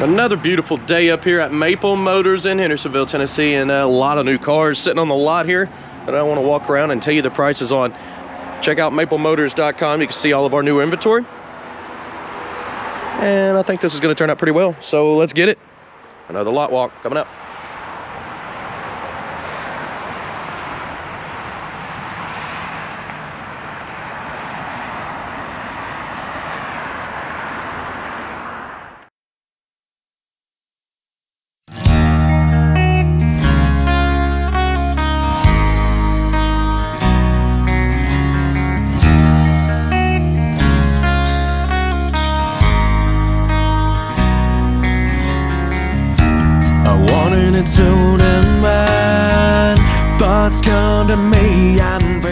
Another beautiful day up here at Maple Motors in Hendersonville, Tennessee, and a lot of new cars sitting on the lot here that I want to walk around and tell you the prices on. Check out maplemotors.com. You can see all of our new inventory. And I think this is going to turn out pretty well. So let's get it. Another lot walk coming up. Tune in, man. Thoughts come to me and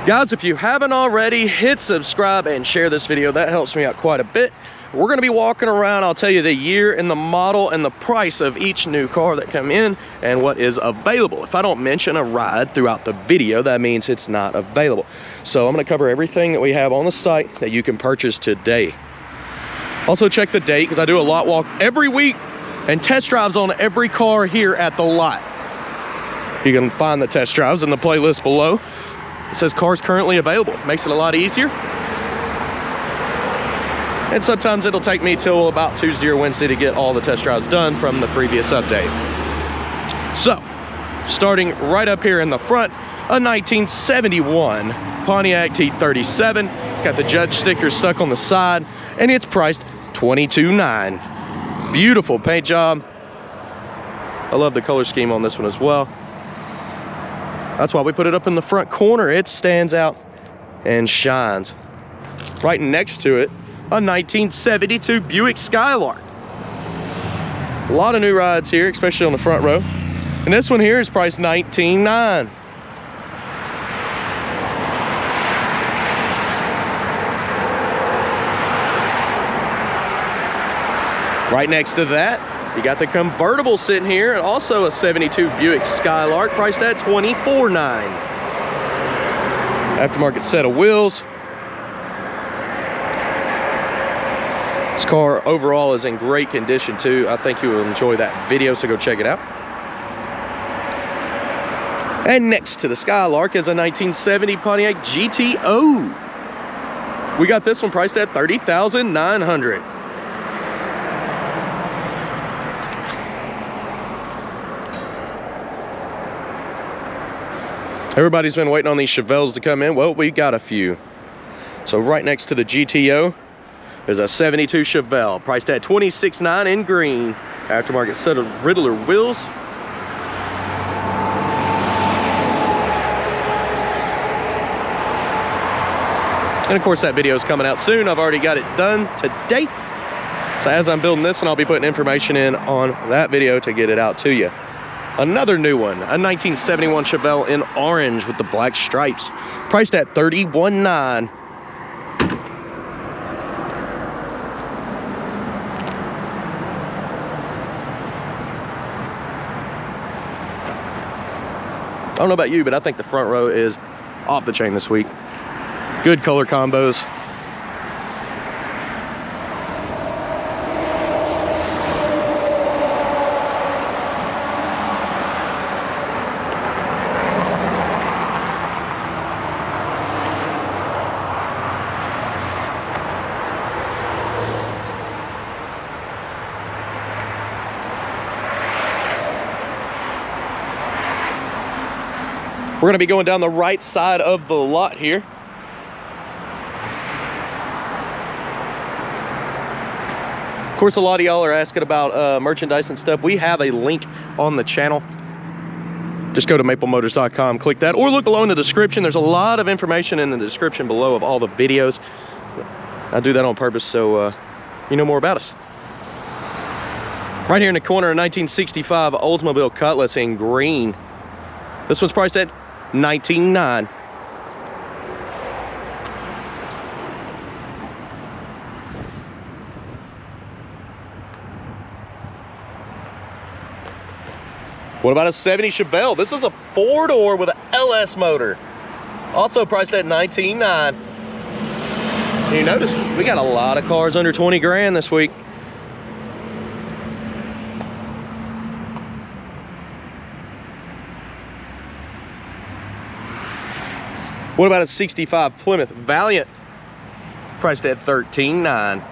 guys, if you haven't already, hit subscribe and share this video. That helps me out quite a bit. We're going to be walking around. I'll tell you the year and the model and the price of each new car that come in and what is available. If I don't mention a ride throughout the video, that means it's not available. So I'm going to cover everything that we have on the site that you can purchase today. Also check the date, because I do a lot walk every week and test drives on every car here at the lot. You can find the test drives in the playlist below. It says cars currently available. Makes it a lot easier. And sometimes it'll take me till about Tuesday or Wednesday to get all the test drives done from the previous update. So, starting right up here in the front, a 1971 Pontiac T37. It's got the judge sticker stuck on the side, and it's priced $22,900. Beautiful paint job. I love the color scheme on this one as well. That's why we put it up in the front corner. It stands out and shines. Right next to it, a 1972 Buick Skylark. A lot of new rides here, especially on the front row. And this one here is priced $19,900. Right next to that, you got the convertible sitting here, and also a 72 Buick Skylark priced at $24,900. Aftermarket set of wheels. This car overall is in great condition too. I think you will enjoy that video, so go check it out. And next to the Skylark is a 1970 Pontiac GTO. We got this one priced at $30,900. Everybody's been waiting on these Chevelles to come in. Well, we got a few. So right next to the GTO is a 72 Chevelle, priced at $26,900 in green. Aftermarket set of Riddler wheels. And of course that video is coming out soon. I've already got it done today. So as I'm building this one, I'll be putting information in on that video to get it out to you. Another new one, a 1971 Chevelle in orange with the black stripes, priced at $31,900. I don't know about you, but I think the front row is off the chain this week. Good color combos. We're going to be going down the right side of the lot here. Of course, a lot of y'all are asking about merchandise and stuff. We have a link on the channel. Just go to maplemotors.com, click that, or look below in the description. There's a lot of information in the description below of all the videos. I do that on purpose so you know more about us. Right here in the corner, a 1965 Oldsmobile Cutlass in green. This one's priced at $19,900. What about a 70 Chevelle? This is a 4-door with an LS motor. Also priced at $19,900. You notice we got a lot of cars under 20 grand this week. What about a 65 Plymouth Valiant? Priced at $13,900.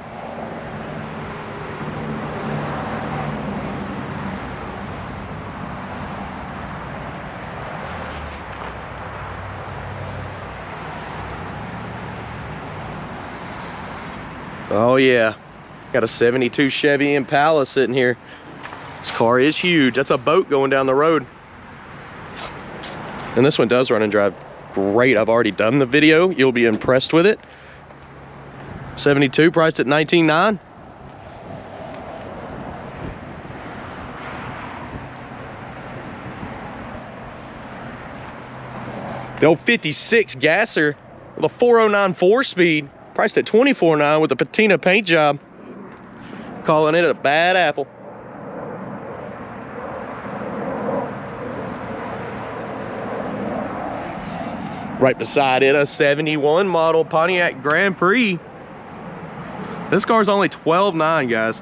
Oh yeah, got a 72 Chevy Impala sitting here. This car is huge. That's a boat going down the road. And this one does run and drive great. I've already done the video. You'll be impressed with it. 72 priced at $19,900. The old 56 gasser with a 409 4-speed, priced at $24,900 with a patina paint job. Calling it a bad apple. Right beside it, a 71 model Pontiac Grand Prix. This car's only $12,900, guys.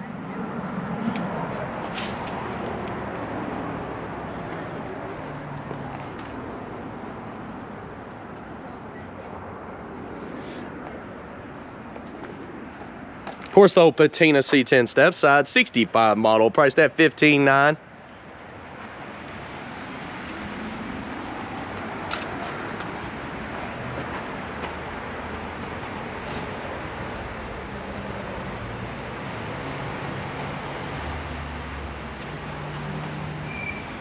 Of course, the old patina C10 step side, 65 model, priced at $15,900.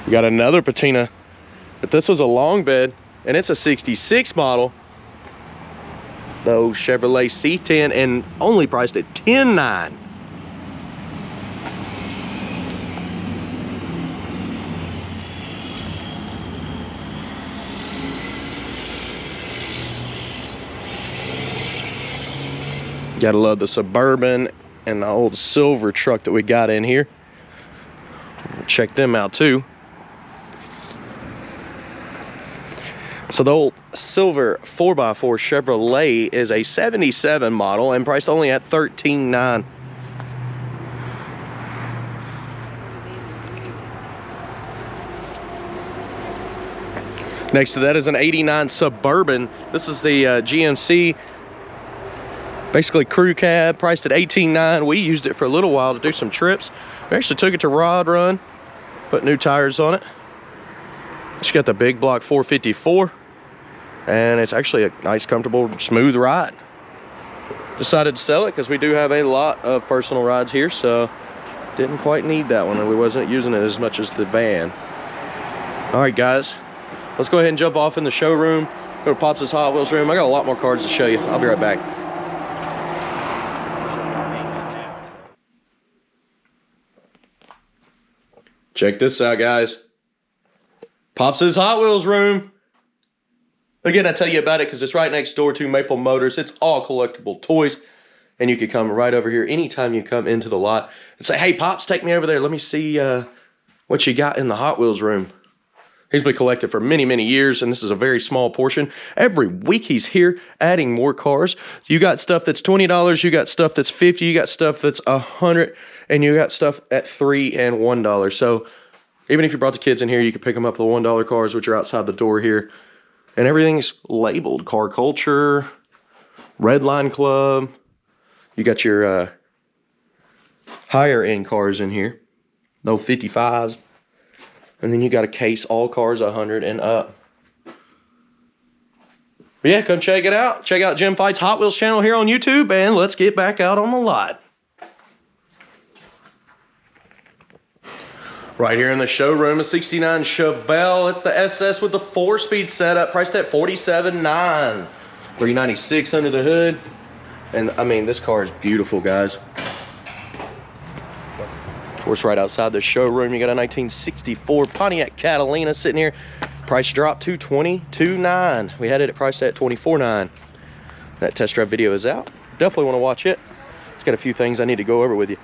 We got another patina, but this was a long bed, and it's a 66 model. The old Chevrolet C10, and only priced at $10,900. Gotta love the Suburban and the old silver truck that we got in here. Check them out too. So the old silver 4x4 Chevrolet is a 77 model and priced only at $13,900. Next to that is an 89 Suburban. This is the GMC, basically crew cab, priced at $18,900. We used it for a little while to do some trips. We actually took it to Rod Run, put new tires on it. It's got the big block 454, and it's actually a nice, comfortable, smooth ride. Decided to sell it because we do have a lot of personal rides here, so didn't quite need that one, and we wasn't using it as much as the van. All right, guys, let's go ahead and jump off in the showroom, go to Pops' Hot Wheels room. I got a lot more cars to show you. I'll be right back. Check this out, guys. Pops' Hot Wheels room. Again, I tell you about it because it's right next door to Maple Motors. It's all collectible toys. And you can come right over here anytime you come into the lot and say, hey, Pops, take me over there. Let me see what you got in the Hot Wheels room. He's been collecting for many, many years, and this is a very small portion. Every week he's here adding more cars. You got stuff that's $20, you got stuff that's $50, you got stuff that's $100, and you got stuff at $3 and $1. So even if you brought the kids in here, you could pick them up the $1 cars, which are outside the door here. And everything's labeled. Car Culture, Red Line Club. You got your higher end cars in here. No 55s. And then you got a case, all cars 100 and up. But yeah, come check it out. Check out Jim Fight's Hot Wheels channel here on YouTube, and let's get back out on the lot. Right here in the showroom, a 69 Chevelle. It's the SS with the 4-speed setup, priced at $47,900. $396 under the hood. And I mean, this car is beautiful, guys. Of course, right outside the showroom, you got a 1964 Pontiac Catalina sitting here. Price dropped to $22,900. We had it at priced at $24,900. That test drive video is out. Definitely want to watch it. It's got a few things I need to go over with you.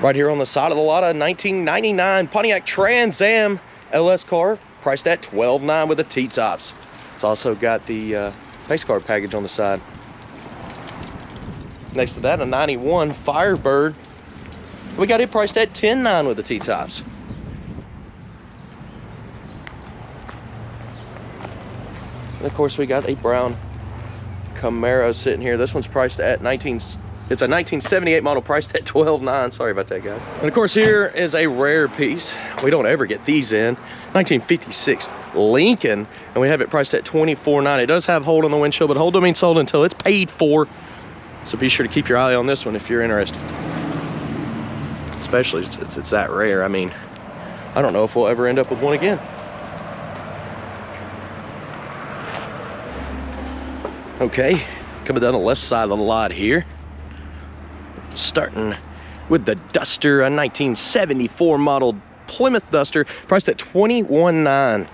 Right here on the side of the lot, a 1999 Pontiac Trans Am LS car, priced at $12,900 with the T-tops. It's also got the pace car package on the side. Next to that, a 91 Firebird. We got it priced at $10,900 with the T-tops. And of course, we got a brown Camaro sitting here. This one's priced at it's a 1978 model, priced at $12,900. Sorry about that, guys. And of course, here is a rare piece. We don't ever get these in. 1956 Lincoln, and we have it priced at $24,900. It does have hold on the windshield, but hold don't mean sold until it's paid for. So be sure to keep your eye on this one if you're interested. Especially since it's that rare. I mean, I don't know if we'll ever end up with one again. Okay, coming down the left side of the lot here. Starting with the Duster, a 1974 model Plymouth Duster, priced at $21,900.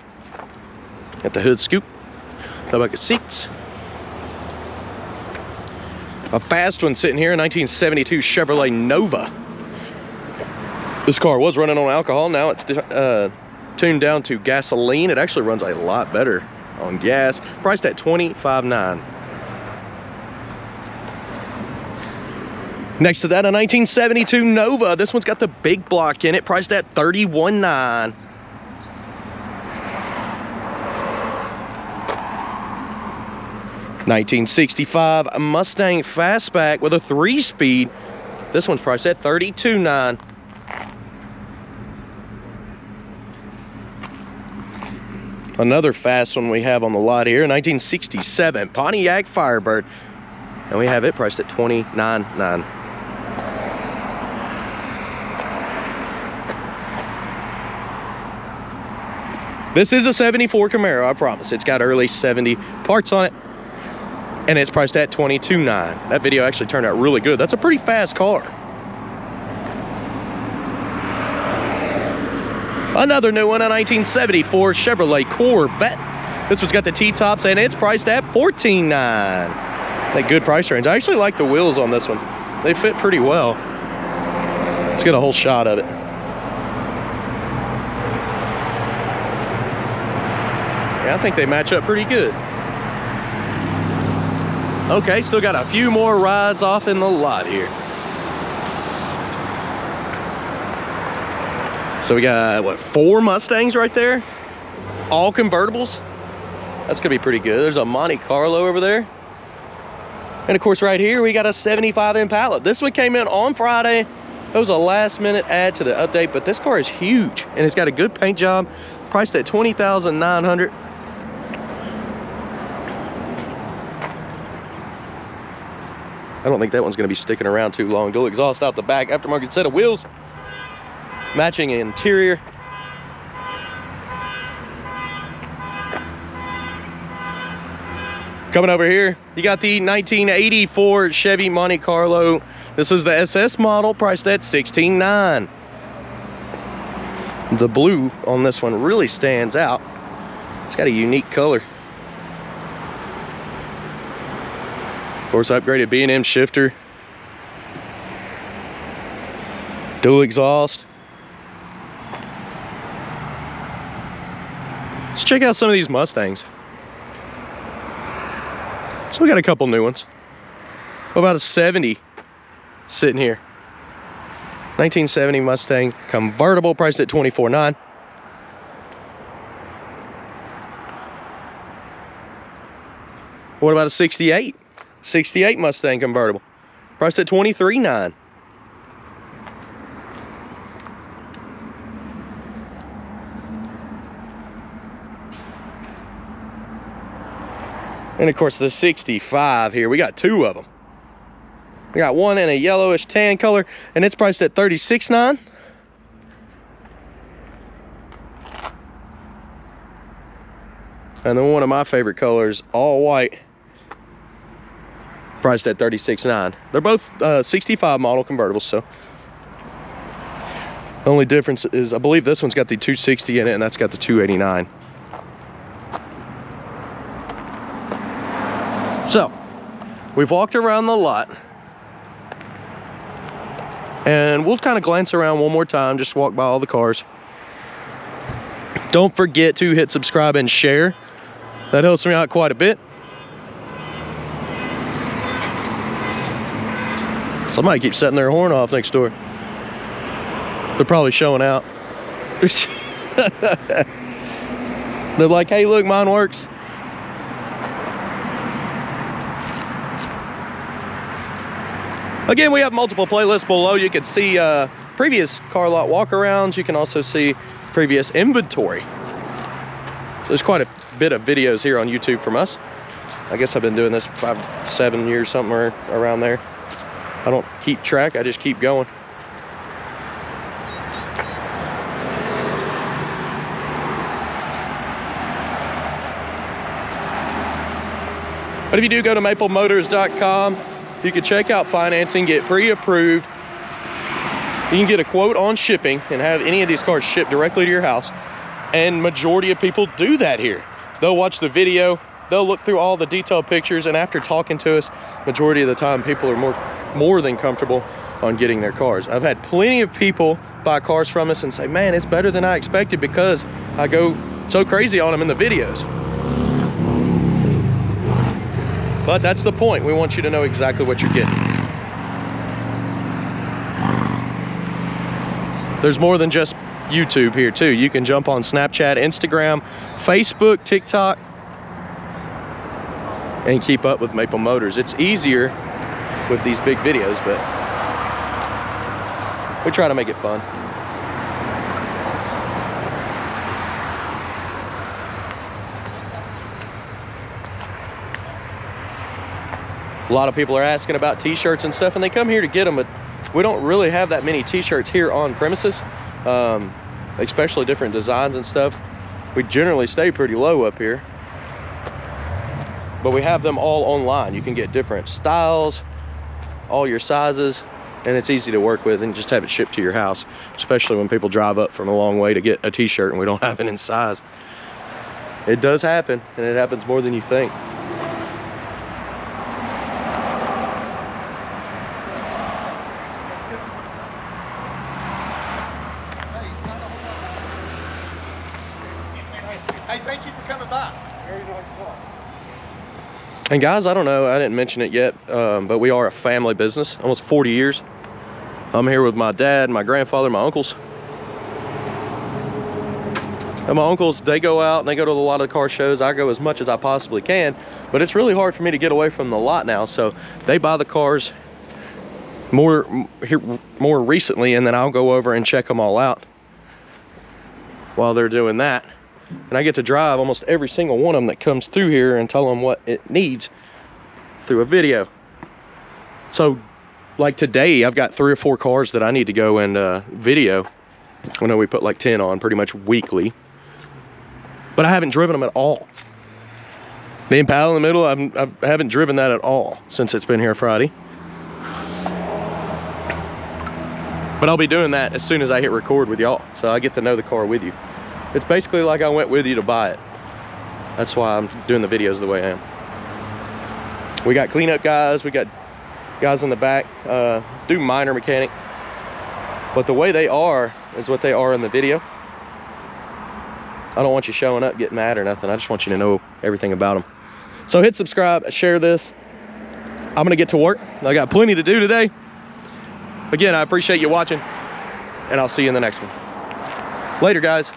Got the hood scoop, the bucket seats. A fast one sitting here, a 1972 Chevrolet Nova. This car was running on alcohol. Now it's tuned down to gasoline. It actually runs a lot better on gas, priced at $25,900. Next to that, a 1972 Nova. This one's got the big block in it, priced at $31,900. $1965 Mustang Fastback with a 3-speed. This one's priced at $32,900. Another fast one we have on the lot here, 1967 Pontiac Firebird, and we have it priced at $29,900. This is a 74 Camaro, I promise. It's got early 70 parts on it, and it's priced at $22,900. That video actually turned out really good. That's a pretty fast car. Another new one, a 1974 Chevrolet Corvette. This one's got the T-tops, and it's priced at $14,900. That good price range. I actually like the wheels on this one. They fit pretty well. Let's get a whole shot of it. Yeah, I think they match up pretty good. Okay, still got a few more rides off in the lot here. So we got, what, 4 Mustangs right there? All convertibles? That's gonna be pretty good. There's a Monte Carlo over there. And of course right here, we got a 75 Impala. This one came in on Friday. It was a last minute add to the update, but this car is huge and it's got a good paint job, priced at $20,900. I don't think that one's gonna be sticking around too long. Dual exhaust out the back, aftermarket set of wheels, matching interior. Coming over here, you got the 1984 Chevy Monte Carlo. This is the SS model, priced at $16,900. The blue on this one really stands out. It's got a unique color. Of course, upgraded B&M shifter. Dual exhaust. Let's check out some of these Mustangs. So we got a couple new ones. What about a 70 sitting here? 1970 Mustang convertible, priced at $24,900. What about a 68? 68 Mustang convertible, priced at $23,900. And of course the 65 here, we got 2 of them. We got one in a yellowish tan color, and it's priced at $36,900. And then one of my favorite colors, all white, priced at $36,900. They're both 65 model convertibles, so the only difference is I believe this one's got the 260 in it and that's got the 289. So we've walked around the lot, and we'll kind of glance around one more time, just walk by all the cars. Don't forget to hit subscribe and share. That helps me out quite a bit. Somebody keeps setting their horn off next door. They're probably showing out. They're like, hey, look, mine works. Again, we have multiple playlists below. You can see previous car lot walkarounds. You can also see previous inventory. So there's quite a bit of videos here on YouTube from us. I guess I've been doing this 5, 7 years, somewhere around there. I don't keep track, I just keep going. But if you do go to maplemotors.com, you can check out financing, get pre-approved. You can get a quote on shipping and have any of these cars shipped directly to your house. And majority of people do that here. They'll watch the video, they'll look through all the detailed pictures, and after talking to us, majority of the time people are more than comfortable on getting their cars. I've had plenty of people buy cars from us and say, man, it's better than I expected because I go so crazy on them in the videos. But that's the point. We want you to know exactly what you're getting. There's more than just YouTube here too. You can jump on Snapchat, Instagram, Facebook, TikTok, and keep up with Maple Motors. It's easier with these big videos, but we try to make it fun. A lot of people are asking about t-shirts and stuff, and they come here to get them, but we don't really have that many t-shirts here on premises, especially different designs and stuff. We generally stay pretty low up here, but we have them all online. You can get different styles, all your sizes, and it's easy to work with and just have it shipped to your house, especially when people drive up from a long way to get a t-shirt and we don't have it in size. It does happen, and it happens more than you think. Hey, thank you for coming by. And guys, I don't know, I didn't mention it yet, but we are a family business, almost 40 years. I'm here with my dad, my grandfather, my uncles. And my uncles, they go out and they go to a lot of the car shows. I go as much as I possibly can, but it's really hard for me to get away from the lot now. So they buy the cars more recently, and then I'll go over and check them all out while they're doing that. And I get to drive almost every single one of them that comes through here and tell them what it needs through a video. So like today, I've got 3 or 4 cars that I need to go and video. I know we put like 10 on pretty much weekly, but I haven't driven them at all. The Impala in the middle, I haven't driven that at all since it's been here Friday. But I'll be doing that as soon as I hit record with y'all, so I get to know the car with you. It's basically like I went with you to buy it. That's why I'm doing the videos the way I am. We got cleanup guys, we got guys in the back, do minor mechanic. But the way they are is what they are in the video. I don't want you showing up, getting mad or nothing. I just want you to know everything about them. So hit subscribe, share this. I'm gonna get to work. I got plenty to do today. Again, I appreciate you watching, and I'll see you in the next one. Later, guys.